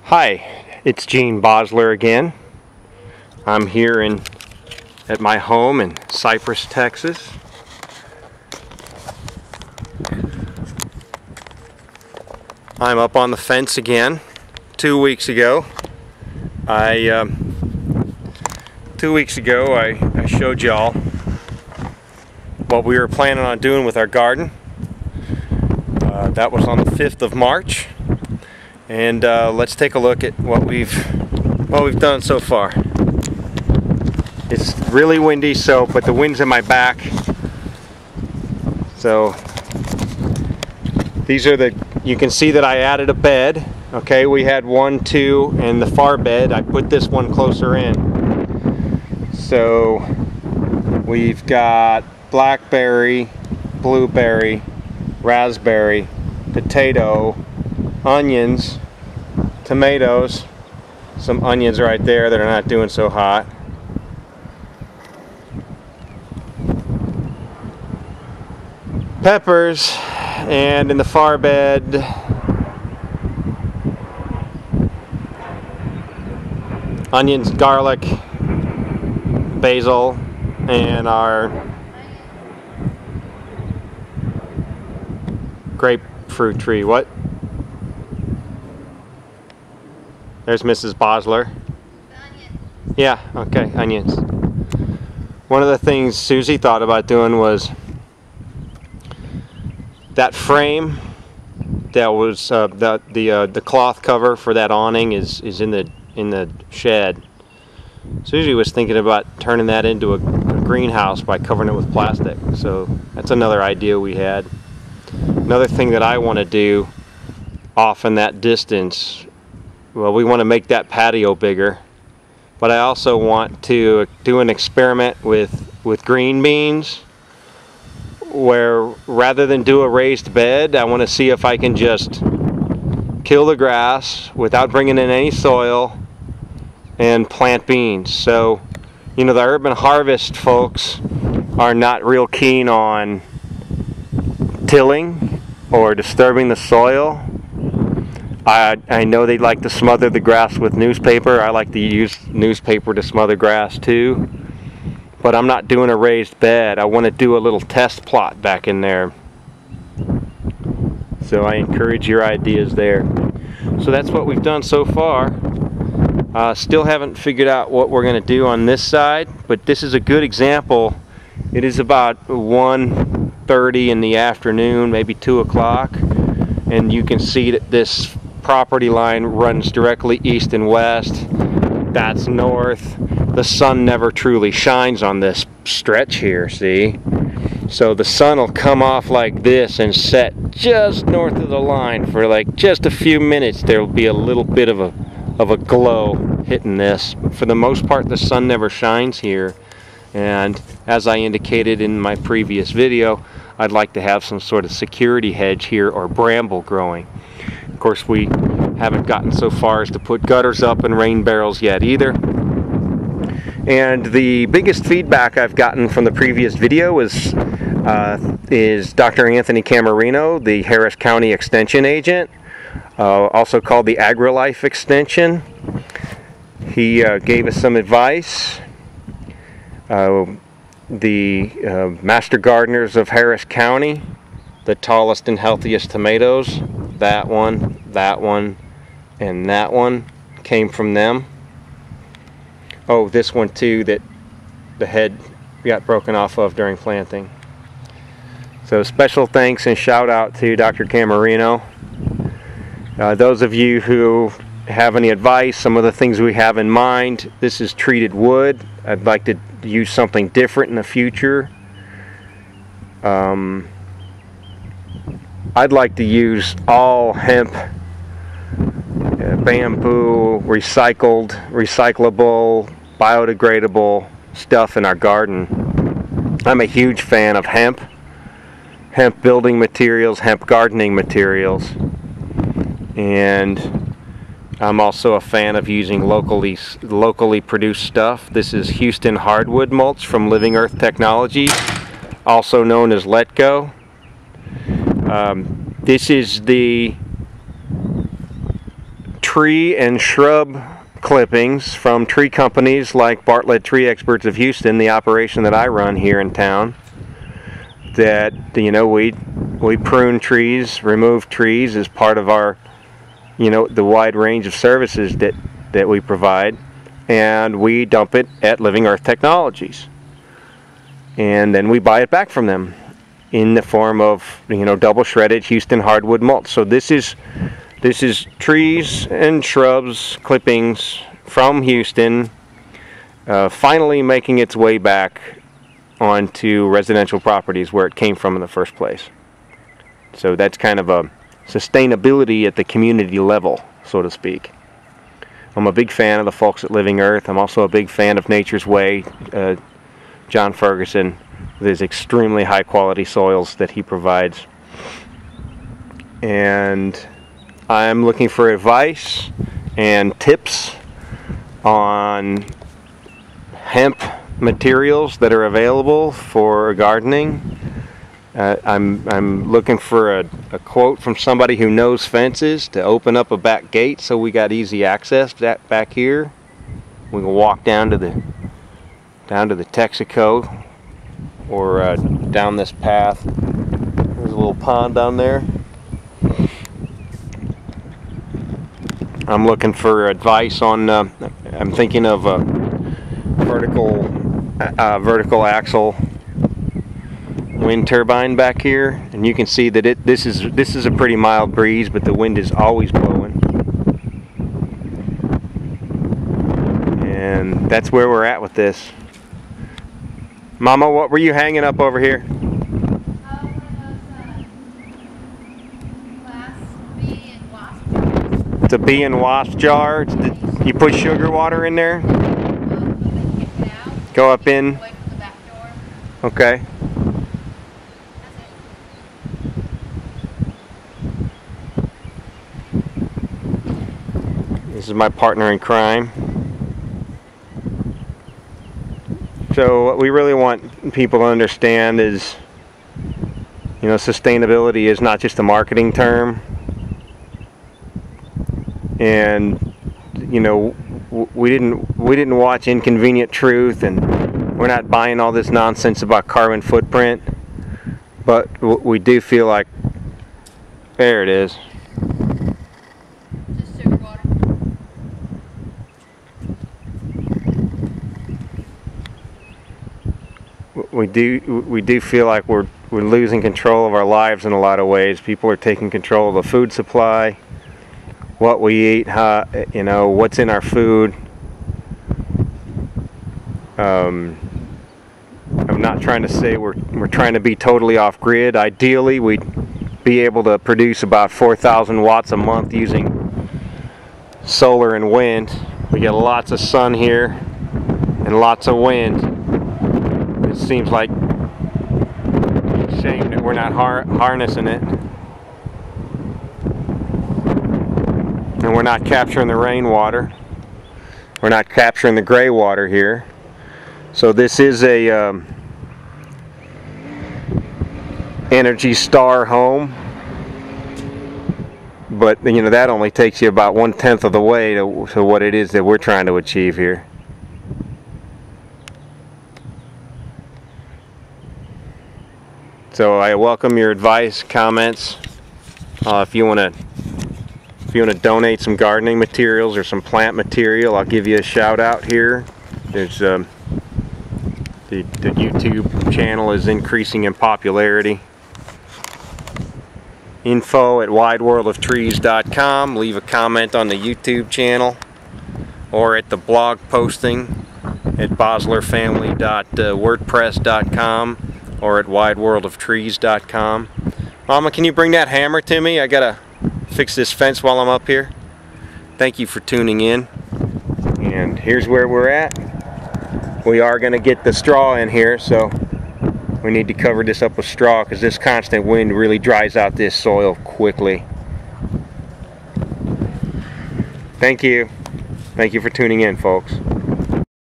Hi, it's Basler again. I'm here at my home in Cypress, Texas. I'm up on the fence again. 2 weeks ago, I showed y'all what we were planning on doing with our garden. That was on the 5th of March. And let's take a look at what we've done so far. It's really windy, but the wind's in my back. So you can see that I added a bed. Okay, we had 1, 2, and the far bed. I put this one closer in. So we've got blackberry, blueberry, raspberry, potato, onions, tomatoes, some onions right there that are not doing so hot. Peppers, and in the far bed, onions, garlic, basil, and our grapefruit tree. What? There's Mrs. Basler. Onions. Yeah, okay, onions. One of the things Susie thought about doing was that frame that was the cloth cover for that awning is in the shed. Susie was thinking about turning that into a greenhouse by covering it with plastic. So that's another idea we had. Another thing that I want to do off in that distance, well, we want to make that patio bigger, but I also want to do an experiment with green beans, where rather than do a raised bed, I want to see if I can just kill the grass without bringing in any soil and plant beans. So, you know, the urban harvest folks are not real keen on tilling or disturbing the soil. I know they like to smother the grass with newspaper. I like to use newspaper to smother grass too. But I'm not doing a raised bed. I want to do a little test plot back in there. So I encourage your ideas there. So that's what we've done so far. Still haven't figured out what we're going to do on this side, but this is a good example. It is about 1:30 in the afternoon, maybe 2 o'clock, and you can see that this property line runs directly east and west. That's north. The sun never truly shines on this stretch here, see? So the sun will come off like this and set just north of the line for like just a few minutes. There will be a little bit of a glow hitting this. But for the most part, the sun never shines here. And as I indicated in my previous video, I'd like to have some sort of security hedge here or bramble growing. Of course, we haven't gotten so far as to put gutters up and rain barrels yet either. And the biggest feedback I've gotten from the previous video is Dr. Anthony Camarino, the Harris County Extension agent, also called the AgriLife Extension. He gave us some advice. The Master Gardeners of Harris County, the tallest and healthiest tomatoes, that one, and that one came from them. Oh, this one too, that the head got broken off of during planting. So special thanks and shout out to Dr. Camarino. Those of you who have any advice, some of the things we have in mind, this is treated wood. I'd like to use something different in the future. I'd like to use all hemp, bamboo, recyclable, biodegradable stuff in our garden. I'm a huge fan of hemp building materials, hemp gardening materials, and I'm also a fan of using locally produced stuff. This is Houston hardwood mulch from Living Earth Technologies, also known as Let Go. This is the tree and shrub clippings from tree companies like Bartlett Tree Experts of Houston, the operation that I run here in town. That, you know, we prune trees, remove trees as part of our, you know, the wide range of services that we provide, and we dump it at Living Earth Technologies, and then we buy it back from them in the form of, you know, double shredded Houston hardwood mulch. So this is trees and shrubs clippings from Houston, finally making its way back onto residential properties where it came from in the first place. So that's kind of a sustainability at the community level, so to speak. I'm a big fan of the folks at Living Earth. I'm also a big fan of Nature's Way, John Ferguson, with his extremely high quality soils that he provides. And I'm looking for advice and tips on hemp materials that are available for gardening. I'm looking for a quote from somebody who knows fences to open up a back gate so we got easy access back here. We can walk down to the Texaco, or down this path. There's a little pond down there. I'm looking for advice on, I'm thinking of a vertical axle wind turbine back here, and you can see that this is a pretty mild breeze, but the wind is always blowing. And that's where we're at with this. Mama, what were you hanging up over here? It's a bee and wasp jar. You put sugar water in there? Go up in. Okay. This is my partner in crime. So what we really want people to understand is, you know, sustainability is not just a marketing term. And, you know, we didn't watch Inconvenient Truth, and we're not buying all this nonsense about carbon footprint, but we do feel like, there it is. Just sugar water. We do feel like we're losing control of our lives in a lot of ways. People are taking control of the food supply, what we eat, how, you know, what's in our food. I'm not trying to say we're trying to be totally off grid. Ideally, we'd be able to produce about 4,000 watts a month using solar and wind. We get lots of sun here and lots of wind. It seems like a shame that we're not harnessing it. And we're not capturing the rainwater. We're not capturing the gray water here. So this is a Energy Star home, but you know, that only takes you about 1/10 of the way to what it is that we're trying to achieve here. So I welcome your advice, comments. If you want to donate some gardening materials or some plant material, I'll give you a shout out here. There's the YouTube channel is increasing in popularity. Info at wideworldoftrees.com. Leave a comment on the YouTube channel or at the blog posting at baslerfamily.wordpress.com or at wideworldoftrees.com. Mama, can you bring that hammer to me? I gotta fix this fence while I'm up here. Thank you for tuning in. And here's where we're at. We are going to get the straw in here, so we need to cover this up with straw because this constant wind really dries out this soil quickly. Thank you. Thank you for tuning in, folks.